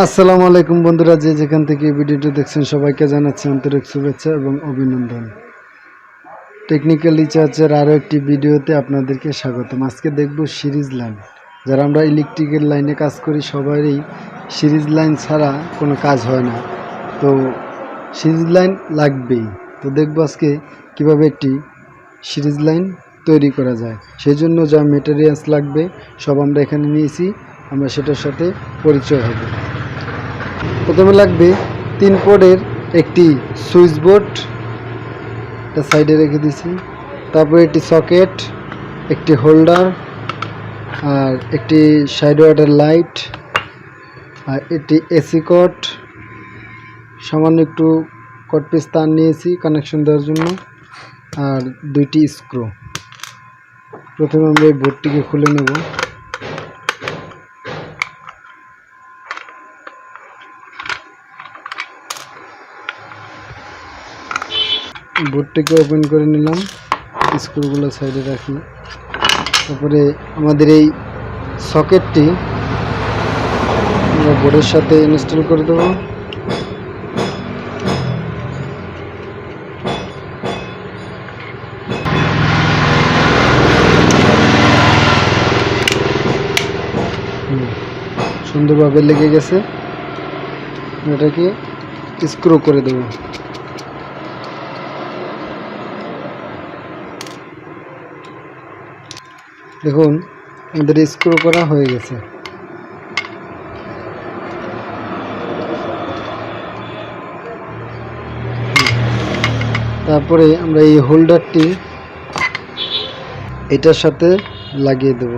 আসসালামু আলাইকুম বন্ধুরা, যে যেখান থেকে ভিডিওটি দেখছেন সবাইকে জানাচ্ছি আন্তরিক শুভেচ্ছা এবং অভিনন্দন। টেকনিক্যাল রিসার্চের আরও একটি ভিডিওতে আপনাদেরকে স্বাগতম। আজকে দেখব সিরিজ লাইন। যারা আমরা ইলেকট্রিক্যাল লাইনে কাজ করি সবারই সিরিজ লাইন ছাড়া কোনো কাজ হয় না, তো সিরিজ লাইন লাগবেই। তো দেখব আজকে কিভাবে একটি সিরিজ লাইন তৈরি করা যায়। সেই জন্য যা মেটেরিয়ালস লাগবে সব আমরা এখানে নিয়েছি, আমরা সেটার সাথে পরিচয় হব। প্রথমে লাগবে 3 পোর্টের একটি সুইচ বোর্ড, এটা সাইডে রেখে দিয়েছি। তারপরে একটি সকেট, একটি হোল্ডার, আর একটি সাইড ওয়াটার লাইট, আর একটি এসি কট, সামান্য একটু কট পিস তার নিয়েছি কানেকশন দেওয়ার জন্য, আর 2টি স্ক্রু। প্রথমে আমরা এই বোর্ডটিকে খুলে নেব। বোর্ডটিকে ওপেন করে নিলাম, স্ক্রুগুলো সাইডে রাখি। তারপরে আমাদের এই সকেটটি আমরা বোর্ডের সাথে ইনস্টল করে দেব। সুন্দরভাবে লেগে গেছে, এটাকে স্ক্রু করে দেব। দেখুন আমাদের স্ক্রু করা হয়ে গেছে। তারপরে আমরা এই হোল্ডারটি এটার সাথে লাগিয়ে দেব।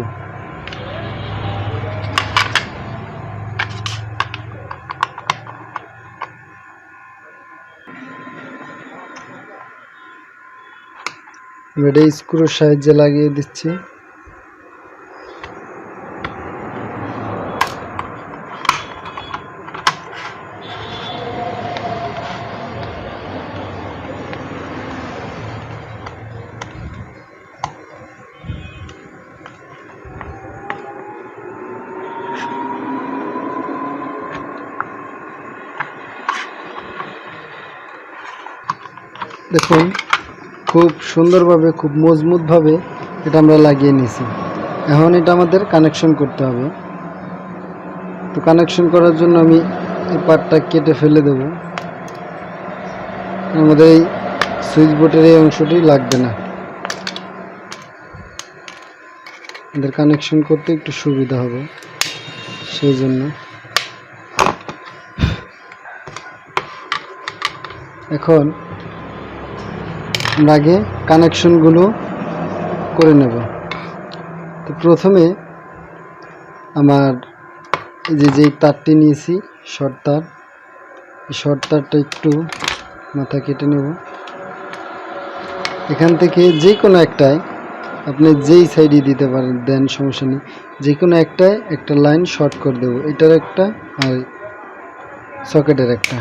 এটা স্ক্রুর সাহায্যে লাগিয়ে দিচ্ছি। দেখুন খুব সুন্দরভাবে, খুব মজবুতভাবে এটা আমরা লাগিয়ে নিয়েছি। এখন এটা আমাদের কানেকশন করতে হবে। তো কানেকশন করার জন্য আমি এই পার্টটা কেটে ফেলে দেব। আমাদের এই সুইচ বোর্ডের এই অংশটি লাগবে না, আমাদের কানেকশন করতে একটু সুবিধা হবে সেই জন্য। এখন আমরা আগে কানেকশনগুলো করে নেব। তো প্রথমে আমার যেই তারটি নিয়েছি শর্ট তার, এই শর্ট তারটা একটু মাথা কেটে নেব। এখান থেকে যে কোনো একটায় আপনি যেই সাইডে দিতে পারেন, দেন সমস্যা নেই। যে কোনো একটায় একটা লাইন শর্ট করে দেব, এটার একটা আর সকেটের একটা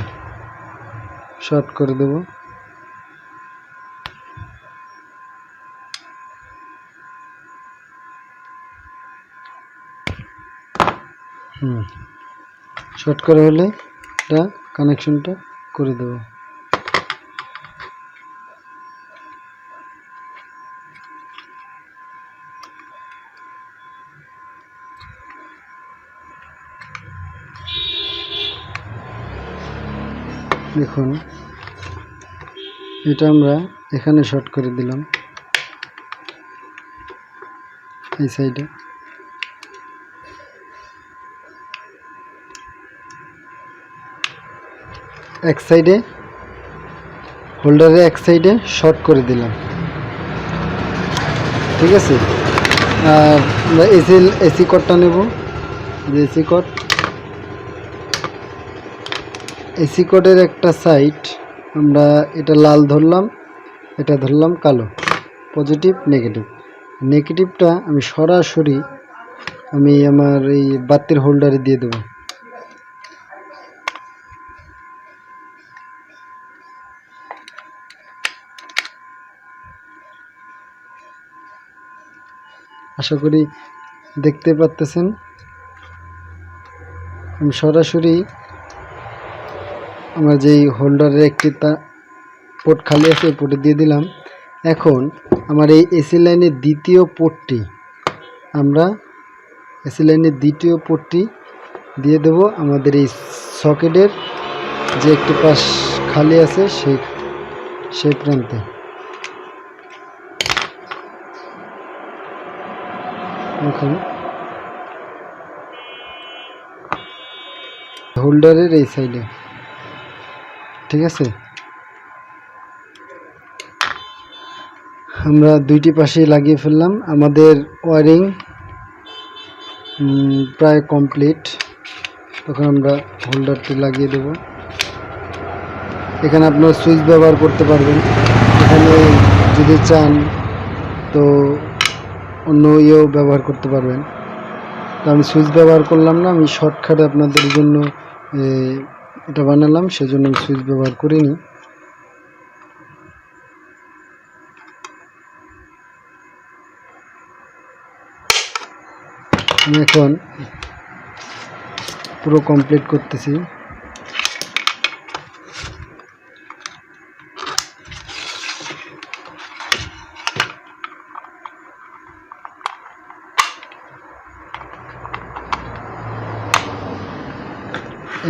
শর্ট করে দেব। শর্ট করা হলে এটা কানেকশনটা করে দেব। দেখুন এটা আমরা এখানে শর্ট করে দিলাম, এই সাইডে। এক সাইডে হোল্ডারের এক সাইডে শর্ট করে দিলাম, ঠিক আছে। আর আমরা এসি কটটা নেব। এসি কটের একটা সাইড আমরা এটা লাল ধরলাম, এটা ধরলাম কালো, পজিটিভ নেগেটিভ। নেগেটিভটা আমি সরাসরি আমার এই বাতির হোল্ডারে দিয়ে দেব। আশা করি দেখতে পাচ্ছেন। আমি সরাসরি আমার যেই হোল্ডারের একটি পোর্ট খালি আছে ওই পোর্টে দিয়ে দিলাম। এখন আমার এই এসি লাইনের দ্বিতীয় পোর্টটি দিয়ে দেব আমাদের এই সকেটের যে একটি পাশ খালি আছে সেই প্রান্তে। এখন হোল্ডারের এই সাইডে, ঠিক আছে, আমরা দুইটি পাশেই লাগিয়ে ফেললাম। আমাদের ওয়ারিং প্রায় কমপ্লিট। তখন আমরা হোল্ডারটি লাগিয়ে দেব। এখানে আপনারা সুইচ ব্যবহার করতে পারবেন, এখানে যদি চান তো অন্য ইয়েও ব্যবহার করতে পারবেন। তো আমি সুইচ ব্যবহার করলাম না, আমি শর্টকাটে আপনাদের জন্য এটা বানালাম, সেজন্য আমি সুইচ ব্যবহার করিনি। আমি এখন পুরো কমপ্লিট করতেছি।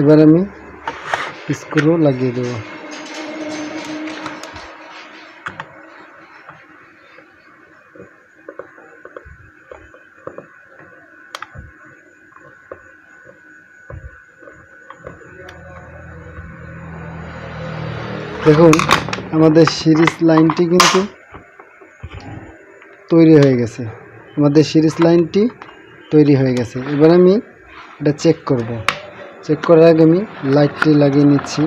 এবার আমি স্ক্রু লাগিয়ে দেব। দেখুন আমাদের সিরিজ লাইনটি কিন্তু তৈরি হয়ে গেছে। এবার আমি এটা চেক করব। চেক করার আগে আমি লাইটটি লাগিয়ে নিচ্ছি।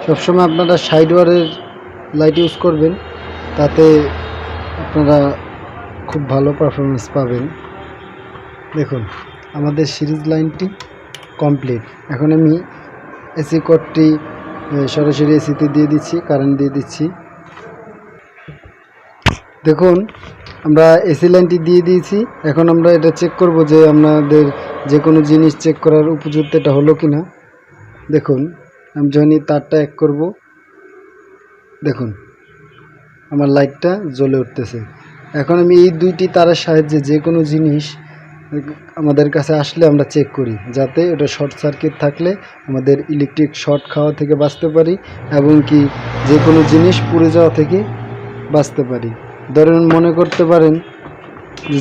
সবসময় আপনারা সাইড ওয়ারের লাইট ইউজ করবেন, তাতে আপনারা খুব ভালো পারফরমেন্স পাবেন। দেখুন আমাদের সিরিজ লাইনটি কমপ্লিট। এখন আমি এসি কর্ডটি সরাসরি এসিতে দিয়ে দিচ্ছি, কারেন্ট দিয়ে দিচ্ছি। দেখুন আমরা এসি লাইনটি দিয়ে দিয়েছি। এখন আমরা এটা চেক করব যে আমাদের যে কোনো জিনিস চেক করার উপযুক্ত এটা হলো কি না। দেখুন আমি যখনই তারটা এক করব, দেখুন আমার লাইটটা জ্বলে উঠতেছে। এখন আমি এই দুইটি তারের সাহায্যে যে কোনো জিনিস আমাদের কাছে আসলে আমরা চেক করি, যাতে ওটা শর্ট সার্কিট থাকলে আমাদের ইলেকট্রিক শর্ট খাওয়া থেকে বাঁচতে পারি, এবং কি যে কোনো জিনিস পুড়ে যাওয়া থেকে বাঁচতে পারি। ধরেন মনে করতে পারেন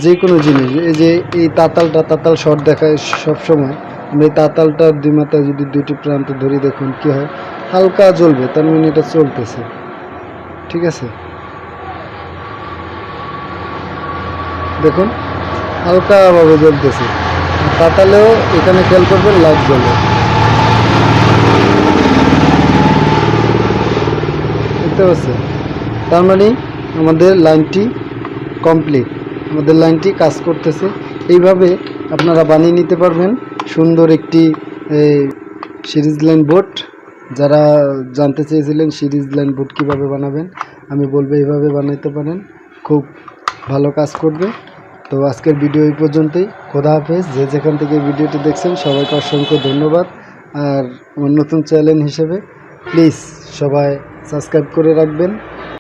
যে কোনো জিনিস, এই যে এই তাতাল শর্ট দেখায় সবসময়। আমরা এই তাতালটার দুই মাথায় যদি দুইটি প্রান্ত ধরি, দেখুন কি হয়, হালকা জ্বলবে, তার মানে এটা চলতেছে, ঠিক আছে। দেখুন হালকাভাবে জ্বলতেছে। তাতালেও এখানে খেয়াল করবেন লাইট জ্বলে, দেখতে পাচ্ছেন। তার মানে আমাদের লাইনটি কমপ্লিট, আমাদের লাইনটি কাজ করতেছে। এইভাবে আপনারা বানিয়ে নিতে পারবেন সুন্দর একটি সিরিজ লাইন বোর্ড। যারা জানতে চেয়েছিলেন সিরিজ লাইন বোর্ড কীভাবে বানাবেন, আমি বলবো এইভাবে বানাইতে পারেন, খুব ভালো কাজ করবে। তো আজকের ভিডিও এই পর্যন্তই। খোদা হাফেজ। যে যেখান থেকে ভিডিওটি দেখছেন সবাইকে অসংখ্য ধন্যবাদ। আর আমার নতুন চ্যানেল হিসেবে প্লিজ সবাই সাবস্ক্রাইব করে রাখবেন।